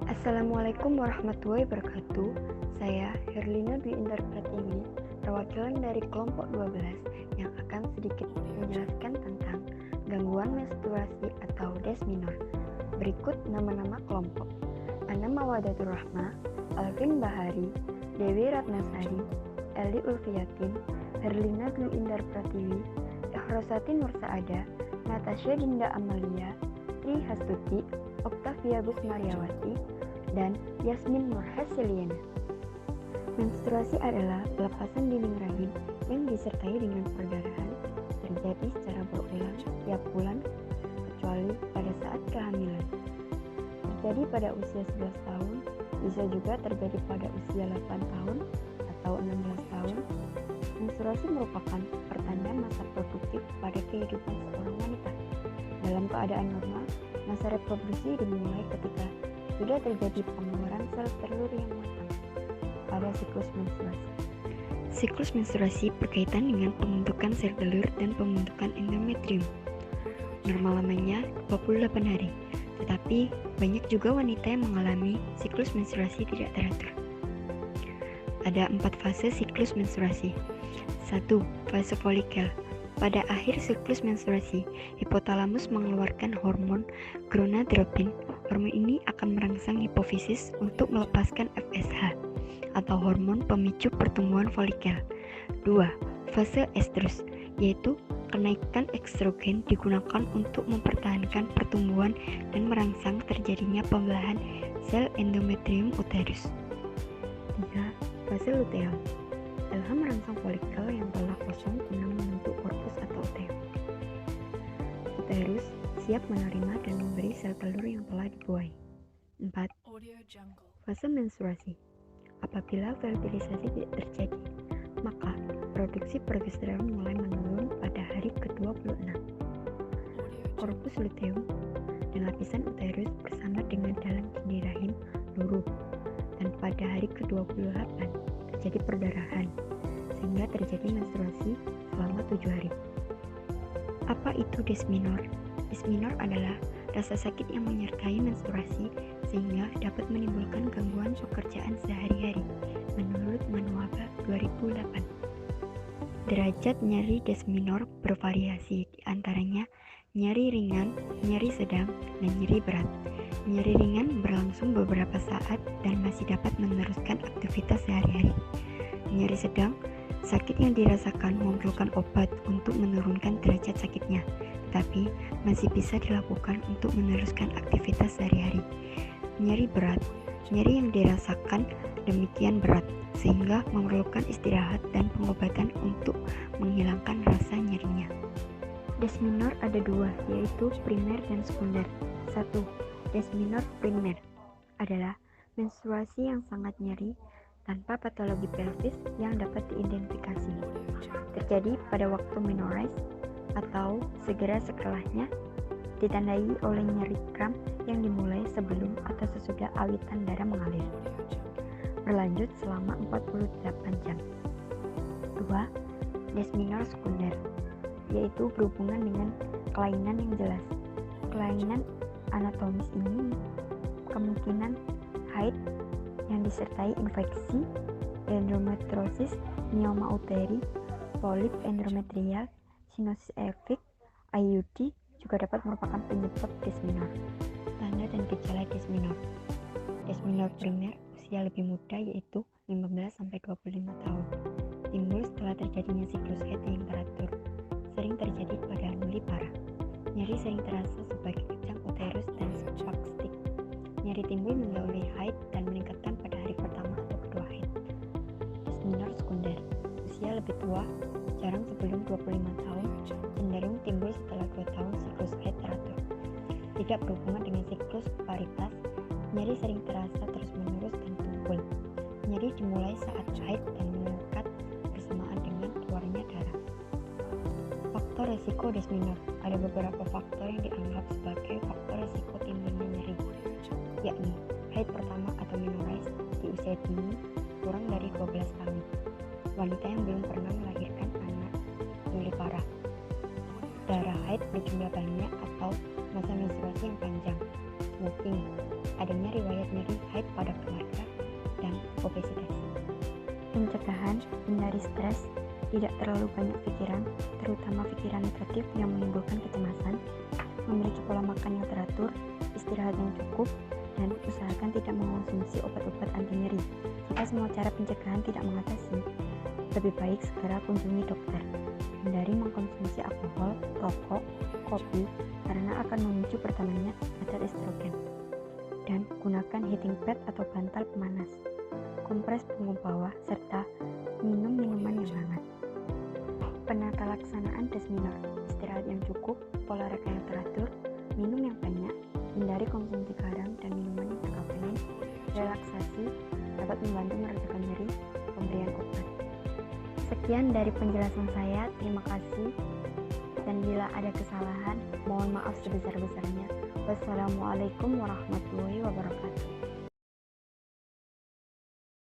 Assalamualaikum warahmatullahi wabarakatuh. Saya Herlina Dwi Indar Pratiwi, perwakilan dari kelompok 12 yang akan sedikit menjelaskan tentang gangguan menstruasi atau desminor. Berikut nama-nama kelompok: Ana Mawadatur Rahma, Alvin Bahari, Dewi Ratnasari, Eli Ulfiyatin, Herlina Dwi Indar Pratiwi, Ikhrosatin Nursaada, Natasha Dinda Amalia, Tri Hastuti, Oktavia Busmaryawati, dan Yasmin Nurhasiliana. Menstruasi adalah pelepasan dinding rahim yang disertai dengan perdarahan, terjadi secara berulang setiap bulan kecuali pada saat kehamilan. Terjadi pada usia 11 tahun, bisa juga terjadi pada usia 8 tahun atau 16 tahun. Menstruasi merupakan pertanda masa produktif pada kehidupan seorang wanita. Dalam keadaan normal, masa reproduksi dimulai ketika sudah terjadi pengeluaran sel telur yang matang pada siklus menstruasi. Siklus menstruasi berkaitan dengan pembentukan sel telur dan pembentukan endometrium. Normal lamanya 28 hari, tetapi banyak juga wanita yang mengalami siklus menstruasi tidak teratur. Ada 4 fase siklus menstruasi. 1. Fase folikel. Pada akhir siklus menstruasi, hipotalamus mengeluarkan hormon gonadotropin. Hormon ini akan merangsang hipofisis untuk melepaskan FSH atau hormon pemicu pertumbuhan folikel. 2. Fase estrus, yaitu kenaikan estrogen digunakan untuk mempertahankan pertumbuhan dan merangsang terjadinya pembelahan sel endometrium uterus. 3. Fase luteal. LH merangsang folikel yang telah kosong guna membentuk korpus atau uterus. Uterus siap menerima dan memberi sel telur yang telah dibuai. 4. Fase menstruasi. Apabila fertilisasi tidak terjadi, maka produksi progesteron mulai menurun pada hari ke-26. Korpus luteum dan lapisan uterus bersama dengan dalam dinding rahim luruh, dan pada hari ke-28 terjadi perdarahan, sehingga terjadi menstruasi selama 7 hari. Apa itu desminor? Desminor adalah rasa sakit yang menyertai menstruasi sehingga dapat menimbulkan gangguan pekerjaan sehari-hari, menurut Manuaba 2008. Derajat nyeri desminor bervariasi, di antaranya nyeri ringan, nyeri sedang, dan nyeri berat. Nyeri ringan berlangsung beberapa saat dan masih dapat meneruskan aktivitas sehari-hari. Nyeri sedang, sakit yang dirasakan memerlukan obat untuk menurunkan derajat sakitnya, tetapi masih bisa dilakukan untuk meneruskan aktivitas sehari-hari. Nyeri berat, nyeri yang dirasakan demikian berat sehingga memerlukan istirahat dan pengobatan untuk menghilangkan rasa nyerinya. Desminor ada 2, yaitu primer dan sekunder. 1. Desminor primer adalah menstruasi yang sangat nyeri tanpa patologi pelvis yang dapat diidentifikasi. Terjadi pada waktu menores atau segera setelahnya, ditandai oleh nyeri kram yang dimulai sebelum atau sesudah alitan darah mengalir. Berlanjut selama 48 jam. 2. Desminor sekunder, yaitu berhubungan dengan kelainan yang jelas. Kelainan anatomis ini kemungkinan haid yang disertai infeksi, endometriosis, myoma uteri, polip endometrial, sinusitis efik, IUD juga dapat merupakan penyebab desminor. Tanda dan gejala desminor. Desminor primer usia lebih muda, yaitu 15-25 tahun. Timbul setelah terjadinya siklus haid yang teratur. Sering terjadi pada nulipara. Nyeri sering terasa sebagai kejang uterus dan spastik. Nyeri timbul mendahului haid dan meningkatkan pada hari pertama atau kedua haid. Desminor sekunder, usia lebih tua, jarang sebelum 25 tahun, cenderung timbul setelah 2 tahun siklus haid teratur. Tidak berhubungan dengan siklus paritas, nyeri sering terasa terus-menerus dan tumpul. Nyeri dimulai saat haid dan meningkat bersamaan dengan keluarnya darah. Faktor resiko desminor. Ada beberapa faktor yang dianggap sebagai faktor resiko timbulnya nyeri, yakni haid pertama atau menores di usia dini kurang dari 12 tahun, wanita yang belum pernah melahirkan anak, nulipara, darah haid berjumlah banyak atau masa menstruasi yang panjang, smoking, adanya riwayat nyeri haid pada keluarga, dan obesitas. Pencegahan: hindari stres, tidak terlalu banyak pikiran, terutama pikiran negatif yang menimbulkan kecemasan, memiliki pola makan yang teratur, istirahat yang cukup, dan usahakan tidak mengonsumsi obat-obat anti nyeri. Jika semua cara pencegahan tidak mengatasi, lebih baik segera kunjungi dokter. Hindari mengkonsumsi alkohol, rokok, kopi, karena akan memicu bertambahnya kadar estrogen. Dan gunakan heating pad atau bantal pemanas, kompres punggung bawah, serta minum minuman yang hangat. Penata laksanaan des minor: istirahat yang cukup, olahraga yang teratur, minum yang banyak, hindari konsumsi garam dan minuman yang berkafein. Relaksasi dapat membantu meredakan nyeri, pemberian obat. Sekian dari penjelasan saya, terima kasih. Dan bila ada kesalahan, mohon maaf sebesar-besarnya. Wassalamualaikum warahmatullahi wabarakatuh.